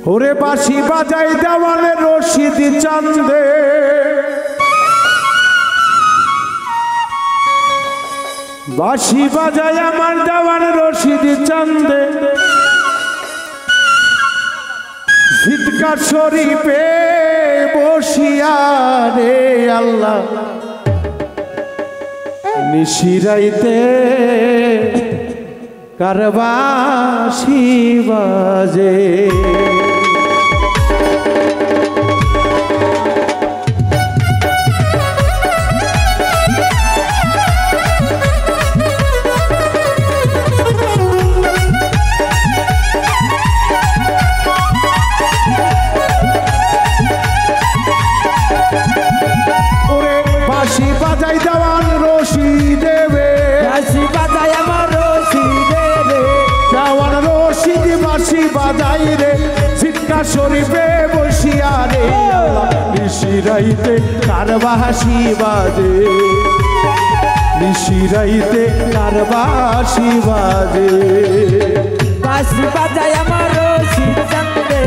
ওরে বাঁশি বাজাই দেওয়ানে রশিদ চান্দে বাঁশি বাজাই আমার দেওয়ান রশিদ চান্দে জিদকার শরীফে বসিয়া রে আল্লাহ নিশিরাইতে কার বাঁশি বাজে বাঁশি বাজাই দেওয়ান রশি দেবে বাঁশি বাজাই আমার রশি দেবে দেওয়ান রশিদ বাঁশি বাজাই রে জিদকা শরীফে বসিয়া রে নিশিরাইতে কার বাঁশি বাজে নিশিরাইতে কার বাঁশি বাজে বাঁশি বাজাই আমার রশি চান্দে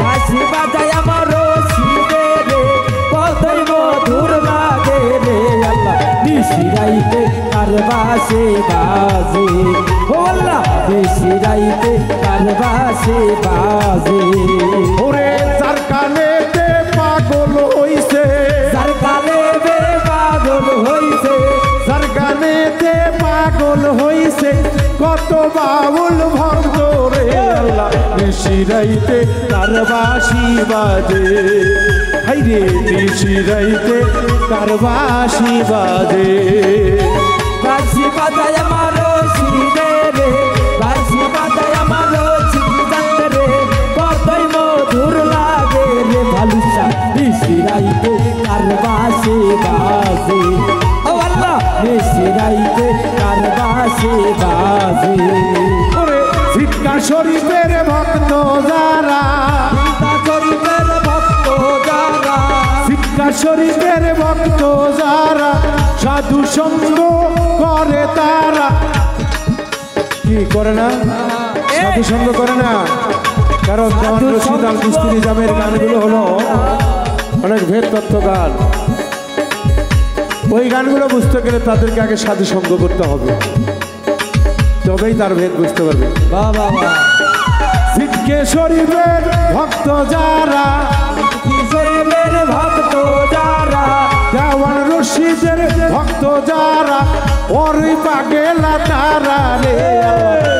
বাঁশি বাজাই আমার রশি দেবে কতই মধুর লাগে রে আল্লাহ নিশিরাইতে কার বাঁশি বাজে ও আল্লাহ নিশিরাইতে কার বাঁশি বাজে ওরে যার কানেতে পাগল হইছে যার কানেতে পাগল হইছে যার কানেতে পাগল হইছে কত বাউল ভক্ত রে আল্লাহ নিশিরাইতে কার বাঁশি বাজে হাইরে নিশিরাইতে কার বাঁশি বাজে বাঁশি বাজাই আমার রশি দেবে বাঁশি বাজাই আমার রশি চান্দে রে কতই মধুর লাগে রে ভালুসা নিশিরাইতে কার বাঁশি বাজে ও আল্লাহ নিশিরাইতে কার বাঁশি বাজে ওরে জিদকা শরীফের ভক্ত যারা তা শরীফের ভক্ত যারা জিদকা শরীফের ভক্ত যারা সাধু সঙ্গ করে তারা কি করে না সাধু সঙ্গ করে না কারণ দেওয়ান রশিদ আল চিশতি নিজামের গানগুলো হলো অনেক ভেদ তত্ত্ব গান ওই গানগুলো বুঝতে গেলে তাদেরকে আগে সাধু সঙ্গ করতে হবে তবেই তার ভেদ বুঝতে পারবে বাবা জিদকে শরীফের ভক্ত যারা শরীফের ভক্ত যারা দেওয়ান রশিদের ভক্ত যারা ওরই পাগেলা তারা রে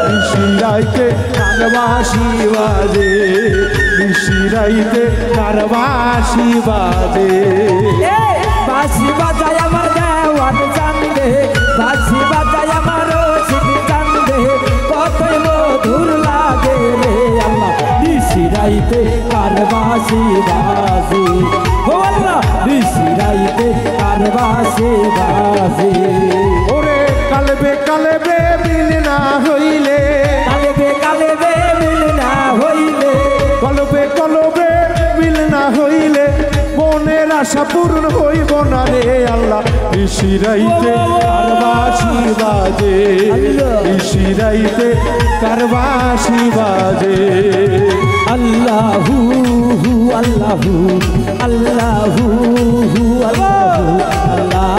নিশিরাইতে কার বাঁশি বাজে নিশিরাইতে কার বাঁশি বাজে বাঁশি বাজাই আমার দেওয়ান চান্দে বাঁশি বাজাই আমার রশিদ চান্দে কতই মধুর লাগে রে আল্লাহ নিশিরাইতে কার বাঁশি বাজে ও আল্লাহ নিশিরাইতে কার বাঁশি বাজে ওরে কালবে কালবে মিল না হইলে কালেবে কালেবে মিল না হইলে কলবে কলবে মিল না হইলে মনের আশা পূর্ণ হইব না রে আল্লাহ নিশিরাইতে কার বাঁশি বাজে নিশিরাইতে কার বাঁশি বাজে আল্লাহু আল্লাহু আল্লাহু আল্লাহু আল্লাহ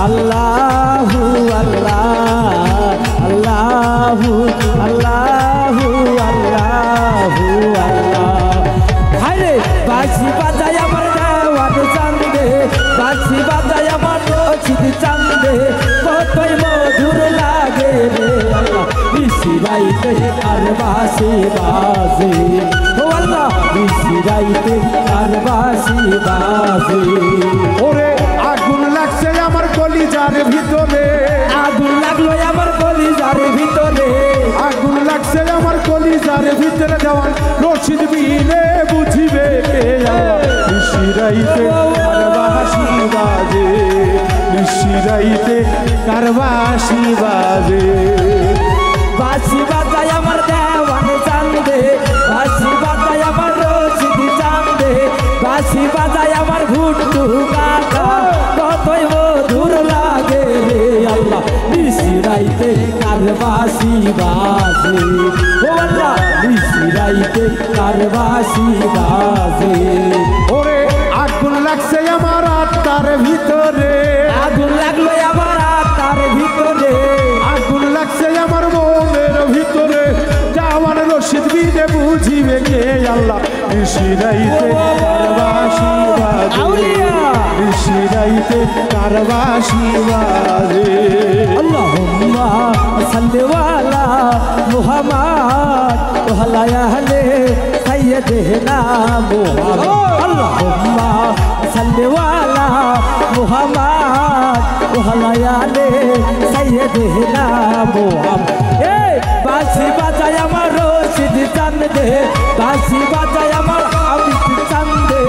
আল্লাহু আল্লাহ আল্লাহু আল্লাহু আল্লাহু আল্লাহ হায়রে বাঁশি বাজাই আমার দেওয়ান চান্দে বাঁশি বাজাই আমার রশিদ চান্দে কতই মধুর লাগে রে আল্লাহ নিশিরাইতে কার বাঁশি বাজে ও আল্লাহ নিশিরাইতে কার বাঁশি বাজে ওরে আগুন লাগছে আমার কলিজার ভিতরে আগুন লাগলো আমার কলিজার ভিতরে আগুন লাগছে আমার কলিজার ভিতরে দেওয়ান রশিদ বিনে বুঝিবে কে নিশিরাইতে কার বাঁশি বাজে নিশিরাইতে কার বাঁশি বাজে বাঁশি বাজাই আমার দেওয়ান চান্দে বাঁশি বাজাই আমার রশিদ চান্দে বাঁশি বাজাই আমার ভুট্টু কাকা কতই মধুর লাগে রে আল্লাহ নিশিরাইতে কার বাঁশি বাজে ও আল্লাহ নিশিরাইতে সিরাইতে কারবাসি বাজে ওরে আগুন লাগছে আমার আত্মার ভিতরে, আগুন লাগলো আমার আত্মার ভিতরে আগুন লাগছে আমার মনের ভিতরে, যাওয়ার রশিদ বিনে বুঝিবে কে আল্লাহ। সিরাইতে কারবাসি বাজে, আউলিয়া সিরাইতে কারবাসি বাজে। আল্লাহুম্মা সাল্লি ওয়ালা মুহাম্মদ ওয়া আলা আহলি সাইয়্যিদিনা মুহাম্মদ আল্লাহুম্মা সাল্লি ওয়ালা মুহাম্মদ ওয়া আলা আহলি সাইয়্যিদিনা মুহাম্মদ এই বাঁশি বাজায় আমার রশিদ চাঁদ দে, বাঁশি বাজায় আমার আবিদ চাঁদ দে,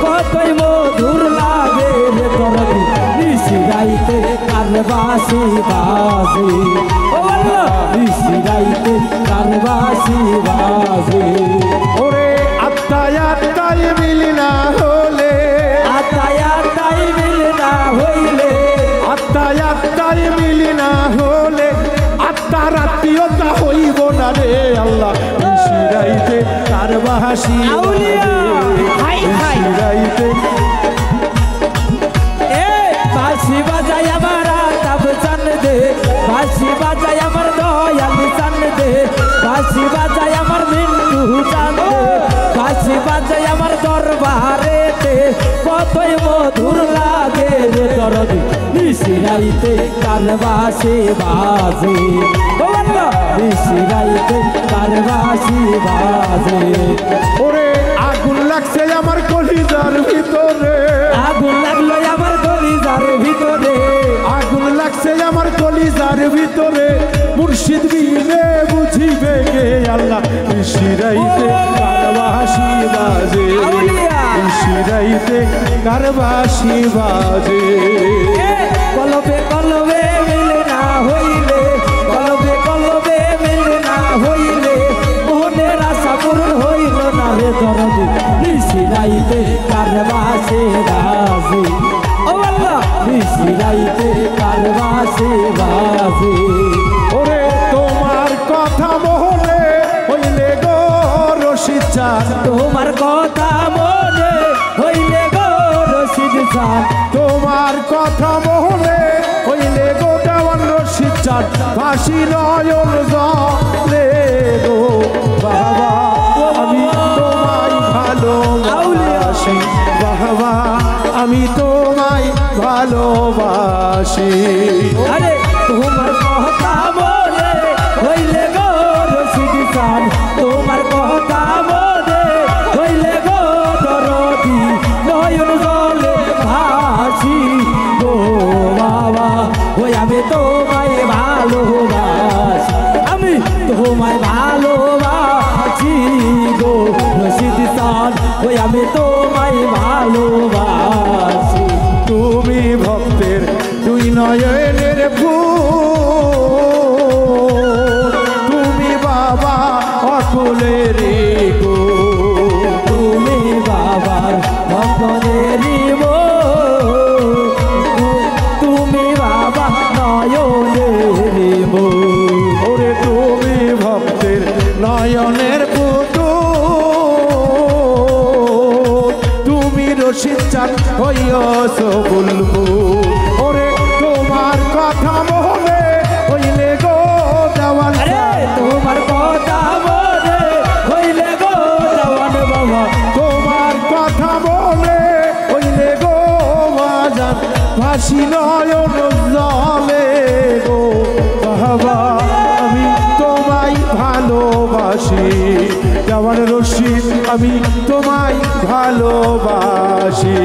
কতই মধুর লাগে রে দরদি নিশিরাইতে কারবাসি বাজে ও আল্লাহ নিশিরাইতে কারবাসি বাজে ওরে আত্মায় আত্মায় মিল না হলে, আতায় আতায় মিল না হইলে আত্মায় আত্মায় মিল না হলে আত্মার আত্মীয়তা হইব না রে আল্লাহ। সিরাইতে কারবাসি আউলিয়া হাই হাই সিরাইতে এ বাঁশি বাজায় আমার আতাব চান দে, বাঁশি বাজায় আমার দয়াল চান দে, বাঁশি বাজায় আমার মিন্টু চান দে, বাঁশি বাজায় আমার দরবারেতে, কতই মধুর লাগে রে দরদি নিশিরাইতে কারবাসি বাজে ও আল্লাহ নিশিরাইতে কারবাসি বাজে ওরে আগুন লাগছে আমার কলিজার ভিতরে, আগুন লাগলো আমার কলিজার ভিতরে আগুন লাগছে আমার কলিজার ভিতরে, মুর্শিদ বিনে বুঝিবে কে আল্লাহ। সিরাইতে কারবাসি বাজে, আউলিয়া সিরাইতে কারবাসি বাজে। কলবে কলবে মিল না হইলে, কলবে কলবে মিল না হইলে, মনের আশা পূরণ হইল না রে দরদি নিশিরাইতে কারবাসি বাজে ও আল্লাহ নিশিরাইতে কারবাসি বাজে ওরে তোমার কথা মহলে হইলে গো রশিদ চাঁদ, তোমার কথা মনে হইলে গো রশিদ চাঁদ, তোমার কথা মহলে হইলে গো দেওয়ান রশিদ চাঁদ, ফাঁসি নয়ন জলে গো বাবা আমি তোমায় ভালোবাসি, বাবা আমি তোমায় ভালোবাসি। আরে তোমার কথা মনে হইলে গো রশিদ চাঁদ, তোমার কথা মনে হইলে গো দরদি নয়ন জলে ভাসি গো বাবা ওই আমি তোমায় ভালোবাসি, আমি তোমায় ভালোবাসি গো রশিদ চাঁদ ওই আমি তোমায় ভালোবাসি তুমি ভক্তের দুই নয়নের ফুল, তুমি বাবা অকুলের গো, তুমি বাবার ভক্তেরই তুমি বাবা নয়নেরই ওরে তুমি ভক্তের নয়নের পুতুল, তুমি রশিদ চাঁদ হইয়স বুলবুল। ওরে তোমার কথা মহলে হইলে গো দেওয়ান আরে তোমার কথা মনে হইলে গো দেওয়ান বাবা, তোমার কথা মনে হইলে গো বাজান, ভাসি নয়ন জলে গো বাবা আমি তোমায় ভালোবাসি, দেওয়ান রশিদ আমি তোমায় ভালোবাসি।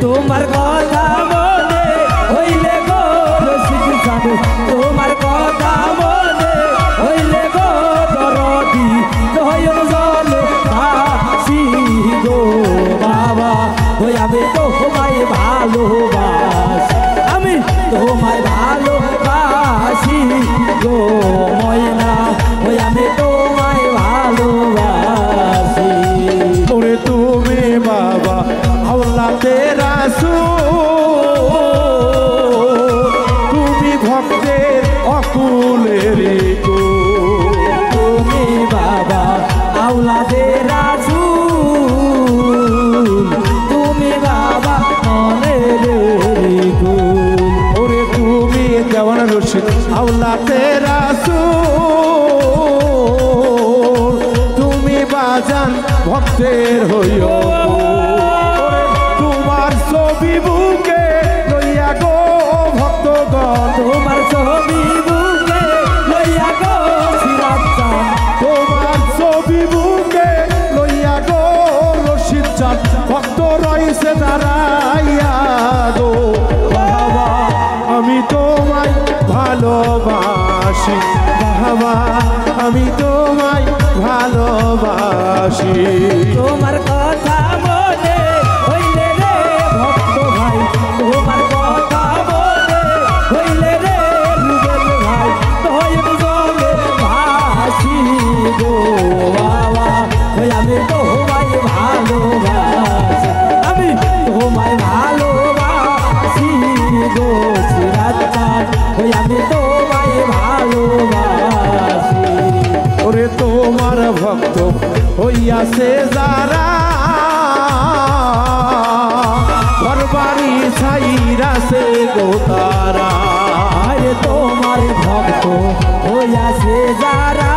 তোমার কথা মনে হইলে গো রশিদ চাঁদ, তোমার কথা মনে হইলে গো দরদি নয়ন জলে ভাসি গো বাবা ওই আমি তোমায় ভালোবাসি, আমি তোমায় ভালোবাসি গো ময়না ওই আমি তোমায় ভালোবাসি ওরে তুমি বাবা আওলাদে রাসূল, তুমি ভক্তের অকুলের আওলাদে রাসূল তুমি বাবা মনের গুল ওরে তুমি দেওয়ান রশিদ আওলাদে রাসূল তুমি বাজান ভক্তের হইও ওরে তোমার ছবি বুকে লইয়া গো ভক্তগণ তোমার ছবি বুকে লইয়া গো সিরাত চাঁদ তোমার ছবি বুকে লইয়া গো রশিদ চাঁদ ভক্ত রইছে দাঁড়াইয়া গো বাবা আমি তোমায় ভালোবাসি বাবা আমি তোমায় ভালোবাসি তোমার কথা মনে হইলে রে ভক্ত ভাই তোমার কথা মনে হইলে রে রুবেল ভাই নয়ন জলে ভাসি গো বাবা ওই আমি তোমায় ভালোবাসি আমি তোমায় ভালোবাসি গো সিরাত চাঁদ ওই আমি তোমায় ভালোবাসি ওরে তোমার ভক্ত হইয়াছে যারা ঘর বাড়ি ছাইরাছে গো তারা আরে তোমার ভক্ত হইয়াছে যারা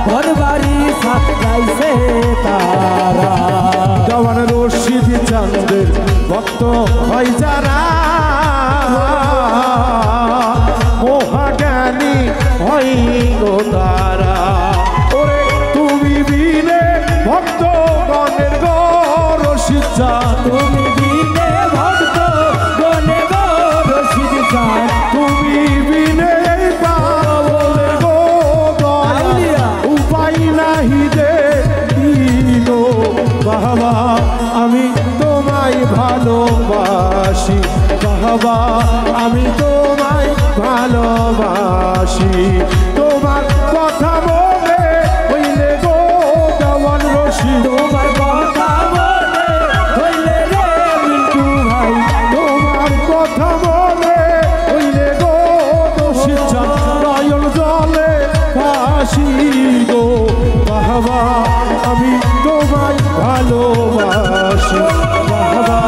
ঘর বাড়ি সাজাইছে তারা জওয়ান রশিদ চাঁদের ভক্ত হয় যারা মহাজ্ঞানী হয় গো তারা ওরে তুমি বিনে ভক্ত গণের গো রশিদ চাঁদ তুমি দিনে ভক্ত গনে গো রশিদ চাঁদ তুমি বিনে পাবলের গো দয়া উপায় নাহি দে দিনো বাবা আমি তোমায় ভালোবাসি বাবা আমি তোমায় ভালোবাসি তোমার কথা মনে হইলে গো জওয়ান রশিদ তোমার কথা মনে হইলে রে মিন্টু ভাই তোমার কথা মনে হইলে গো রশিদ চাঁদ নয়ন জলে ভাসি গো বাবা আমি তোমায় ভালোবাসি বাবা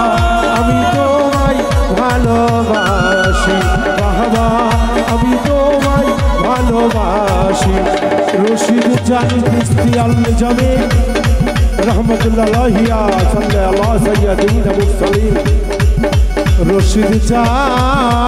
আমি তোমায় ভালোবাসি বাবা আমি তোমায় ভালোবাসি রশিদ চাঁদ চিশতি আল নিজামী রহমতুল্লাহ সাল্লাল্লাহু আলা সাইয়্যিদিনা মুরসালিন রশিদ চাঁদ